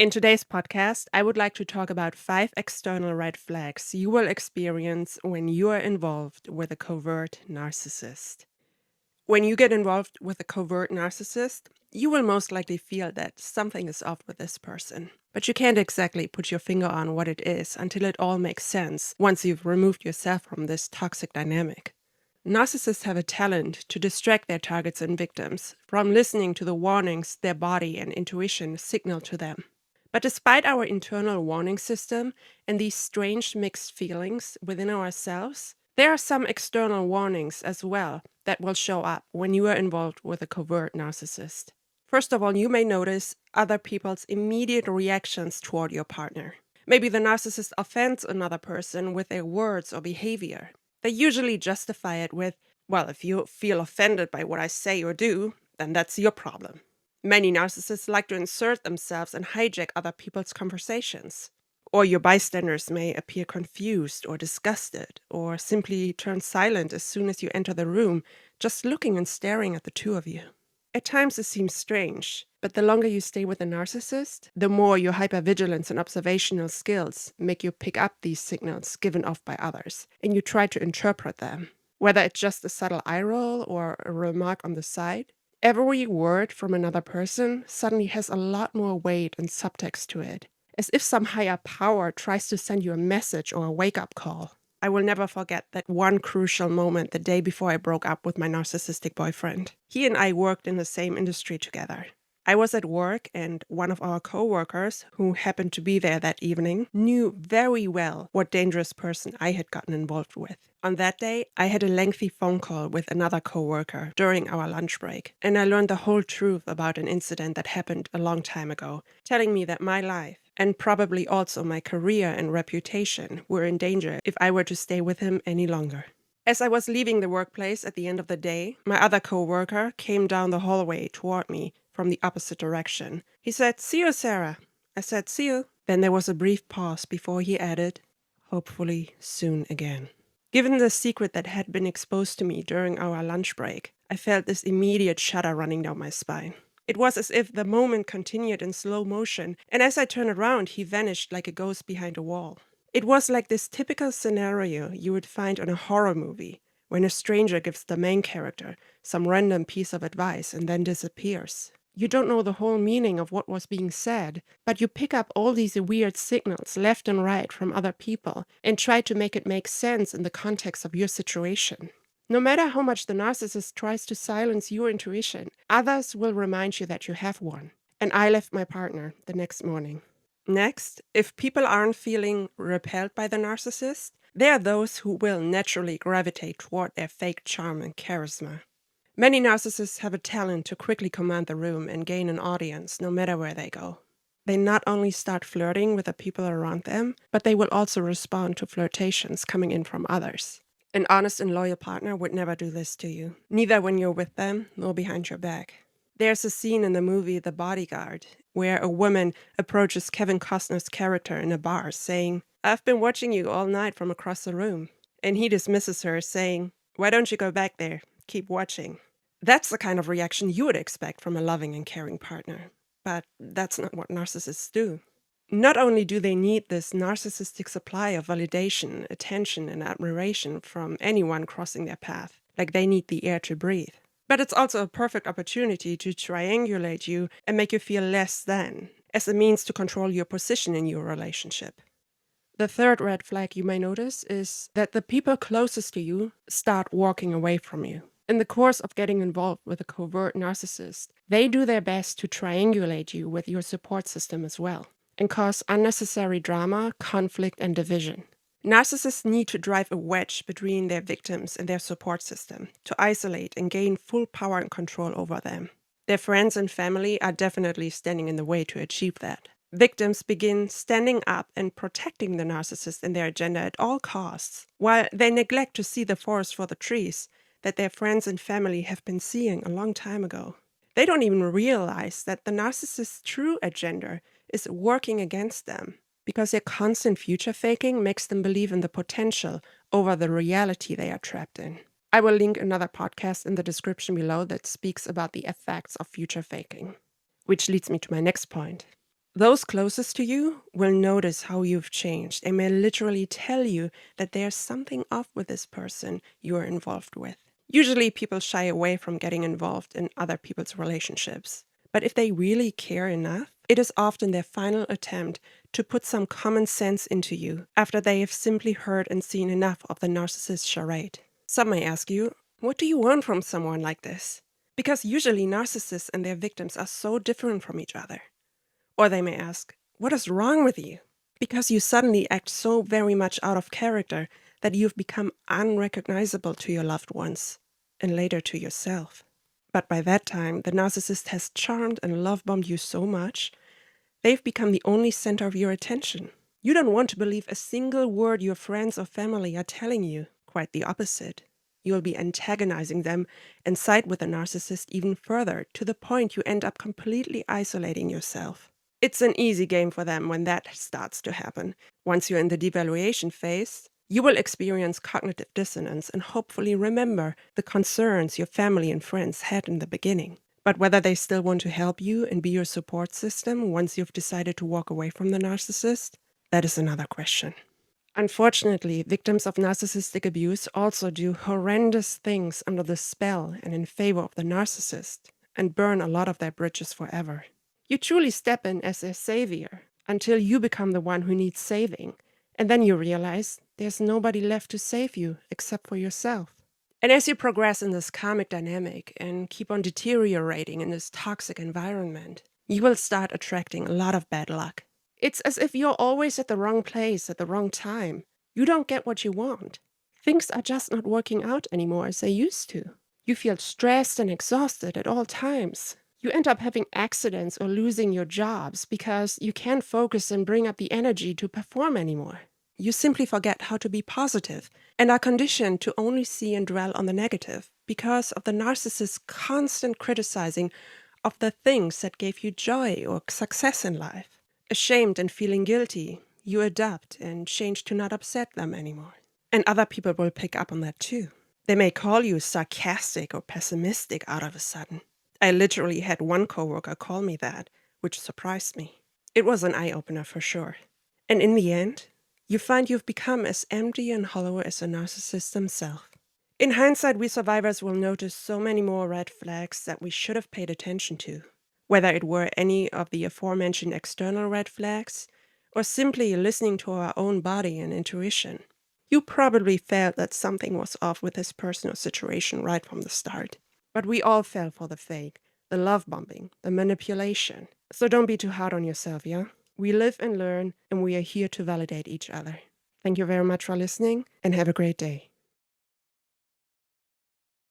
In today's podcast, I would like to talk about 5 external red flags you will experience when you are involved with a covert narcissist. When you get involved with a covert narcissist, you will most likely feel that something is off with this person. But you can't exactly put your finger on what it is until it all makes sense once you've removed yourself from this toxic dynamic. Narcissists have a talent to distract their targets and victims from listening to the warnings their body and intuition signal to them. But despite our internal warning system and these strange mixed feelings within ourselves, there are some external warnings as well that will show up when you are involved with a covert narcissist. First of all, you may notice other people's immediate reactions toward your partner. Maybe the narcissist offends another person with their words or behavior. They usually justify it with, well, if you feel offended by what I say or do, then that's your problem. Many narcissists like to insert themselves and hijack other people's conversations. Or your bystanders may appear confused or disgusted, or simply turn silent as soon as you enter the room, just looking and staring at the two of you. At times it seems strange, but the longer you stay with a narcissist, the more your hypervigilance and observational skills make you pick up these signals given off by others, and you try to interpret them. Whether it's just a subtle eye roll or a remark on the side, every word from another person suddenly has a lot more weight and subtext to it, as if some higher power tries to send you a message or a wake-up call. I will never forget that one crucial moment the day before I broke up with my narcissistic boyfriend. He and I worked in the same industry together. I was at work, and one of our co-workers, who happened to be there that evening, knew very well what dangerous person I had gotten involved with. On that day, I had a lengthy phone call with another co-worker during our lunch break, and I learned the whole truth about an incident that happened a long time ago, telling me that my life, and probably also my career and reputation, were in danger if I were to stay with him any longer. As I was leaving the workplace at the end of the day, my other co-worker came down the hallway toward me from the opposite direction. He said, "See you, Sarah." I said, "See you." Then there was a brief pause before he added, "Hopefully soon again." Given the secret that had been exposed to me during our lunch break, I felt this immediate shudder running down my spine. It was as if the moment continued in slow motion, and as I turned around, he vanished like a ghost behind a wall. It was like this typical scenario you would find in a horror movie, when a stranger gives the main character some random piece of advice and then disappears. You don't know the whole meaning of what was being said, but you pick up all these weird signals left and right from other people and try to make it make sense in the context of your situation. No matter how much the narcissist tries to silence your intuition, others will remind you that you have one. And I left my partner the next morning. Next, if people aren't feeling repelled by the narcissist, there are those who will naturally gravitate toward their fake charm and charisma. Many narcissists have a talent to quickly command the room and gain an audience no matter where they go. They not only start flirting with the people around them, but they will also respond to flirtations coming in from others. An honest and loyal partner would never do this to you, neither when you're with them nor behind your back. There's a scene in the movie The Bodyguard where a woman approaches Kevin Costner's character in a bar saying, "I've been watching you all night from across the room." And he dismisses her saying, "Why don't you go back there? Keep watching." That's the kind of reaction you would expect from a loving and caring partner. But that's not what narcissists do. Not only do they need this narcissistic supply of validation, attention, and admiration from anyone crossing their path, like they need the air to breathe, but it's also a perfect opportunity to triangulate you and make you feel less than, as a means to control your position in your relationship. The third red flag you may notice is that the people closest to you start walking away from you. In the course of getting involved with a covert narcissist, they do their best to triangulate you with your support system as well, and cause unnecessary drama, conflict, and division. Narcissists need to drive a wedge between their victims and their support system to isolate and gain full power and control over them. Their friends and family are definitely standing in the way to achieve that. Victims begin standing up and protecting the narcissist and their agenda at all costs, while they neglect to see the forest for the trees that their friends and family have been seeing a long time ago. They don't even realize that the narcissist's true agenda is working against them, because their constant future faking makes them believe in the potential over the reality they are trapped in. I will link another podcast in the description below that speaks about the effects of future faking. Which leads me to my next point. Those closest to you will notice how you've changed and may literally tell you that there's something off with this person you are involved with. Usually people shy away from getting involved in other people's relationships. But if they really care enough, it is often their final attempt to put some common sense into you after they have simply heard and seen enough of the narcissist charade. Some may ask you, what do you want from someone like this? Because usually narcissists and their victims are so different from each other. Or they may ask, what is wrong with you? Because you suddenly act so very much out of character that you've become unrecognizable to your loved ones and later to yourself. But by that time, the narcissist has charmed and love-bombed you so much, they've become the only center of your attention. You don't want to believe a single word your friends or family are telling you. Quite the opposite. You'll be antagonizing them and side with the narcissist even further, to the point you end up completely isolating yourself. It's an easy game for them when that starts to happen. Once you're in the devaluation phase, you will experience cognitive dissonance and hopefully remember the concerns your family and friends had in the beginning. But whether they still want to help you and be your support system once you've decided to walk away from the narcissist, that is another question. Unfortunately, victims of narcissistic abuse also do horrendous things under the spell and in favor of the narcissist, and burn a lot of their bridges forever. You truly step in as their savior until you become the one who needs saving, and then you realize there's nobody left to save you except for yourself. And as you progress in this karmic dynamic and keep on deteriorating in this toxic environment, you will start attracting a lot of bad luck. It's as if you're always at the wrong place at the wrong time. You don't get what you want. Things are just not working out anymore as they used to. You feel stressed and exhausted at all times. You end up having accidents or losing your jobs because you can't focus and bring up the energy to perform anymore. You simply forget how to be positive and are conditioned to only see and dwell on the negative because of the narcissist's constant criticizing of the things that gave you joy or success in life. Ashamed and feeling guilty, you adapt and change to not upset them anymore. And other people will pick up on that too. They may call you sarcastic or pessimistic out of a sudden. I literally had one coworker call me that, which surprised me. It was an eye-opener for sure. And in the end, you find you've become as empty and hollow as a narcissist himself. In hindsight, we survivors will notice so many more red flags that we should have paid attention to. Whether it were any of the aforementioned external red flags, or simply listening to our own body and intuition. You probably felt that something was off with this person or situation right from the start. But we all fell for the fake, the love bombing, the manipulation. So don't be too hard on yourself, yeah? We live and learn, and we are here to validate each other. Thank you very much for listening, and have a great day.